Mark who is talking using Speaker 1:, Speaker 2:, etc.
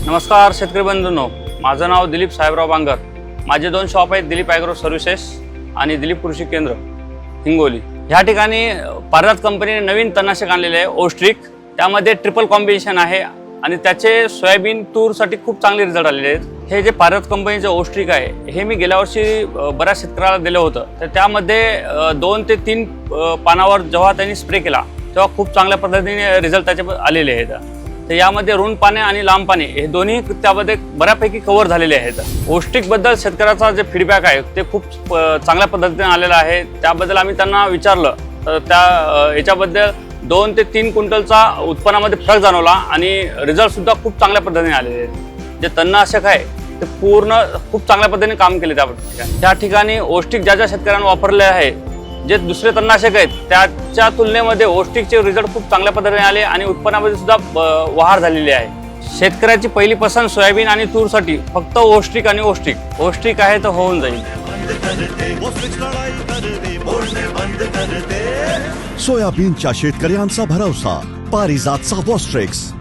Speaker 1: नमस्कार शेतकरी बंधूंनो, माझं नाव दिलीप साहेबराव बांगर। माझे 2 शॉप आहेत, दिलीप ॲग्रो सर्व्हिसेस आणि दिलीप कृषी केंद्र हिंगोली। ह्या ठिकाणी पारजात कंपनीने नवीन तणनाशक आणलेले आहे ओस्ट्रिक। त्यामध्ये ट्रिपल कॉम्बिनेशन आहे आणि त्याचे सोयाबीन तूरसाठी खूप चांगले रिझल्ट आलेले आहेत। हे जे पारजात कंपनीचे ओस्ट्रिक आहे हे मी गेल्या वर्षी बऱ्याच शेतकऱ्याला दिलं होतं, तर त्यामध्ये 2 ते 3 पानावर जेव्हा त्यांनी स्प्रे केला तेव्हा खूप चांगल्या पद्धतीने रिझल्ट त्याचे आलेले आहेत। तर यामध्ये रुंद पाने आणि लांब पाने हे दोन्ही त्यामध्ये बऱ्यापैकी कव्हर झालेले आहेत। ओस्ट्रिकबद्दल शेतकऱ्याचा जे फीडबॅक आहे ते खूप चांगल्या पद्धतीने आलेला आहे। त्याबद्दल आम्ही त्यांना विचारलं तर त्या याच्याबद्दल 2 ते 3 क्विंटलचा उत्पन्नामध्ये फरक जाणवला आणि रिझल्ट सुद्धा खूप चांगल्या पद्धतीने आलेले आहेत। जे तणनाशक आहे ते पूर्ण खूप चांगल्या पद्धतीने काम केले त्या ठिकाणी। ओस्ट्रिक ज्या शेतकऱ्यांना वापरले आहे, जे दुसरे तणनाशक आहेत त्याच्या तुलनेमध्ये ओस्ट्रिकचे रिझल्ट खूप चांगल्या पद्धतीने आले आणि उत्पन्नामध्ये सुद्धा वाढ झालेली आहे। शेतकऱ्याची पहिली पसंत सोयाबीन आणि तूरसाठी फक्त ओस्ट्रिक आणि ओस्ट्रिक आहे तर होऊन जाईल।
Speaker 2: सोयाबीनच्या शेतकऱ्यांचा भरोसा पारिजातचा वॉस्ट्रिक्स।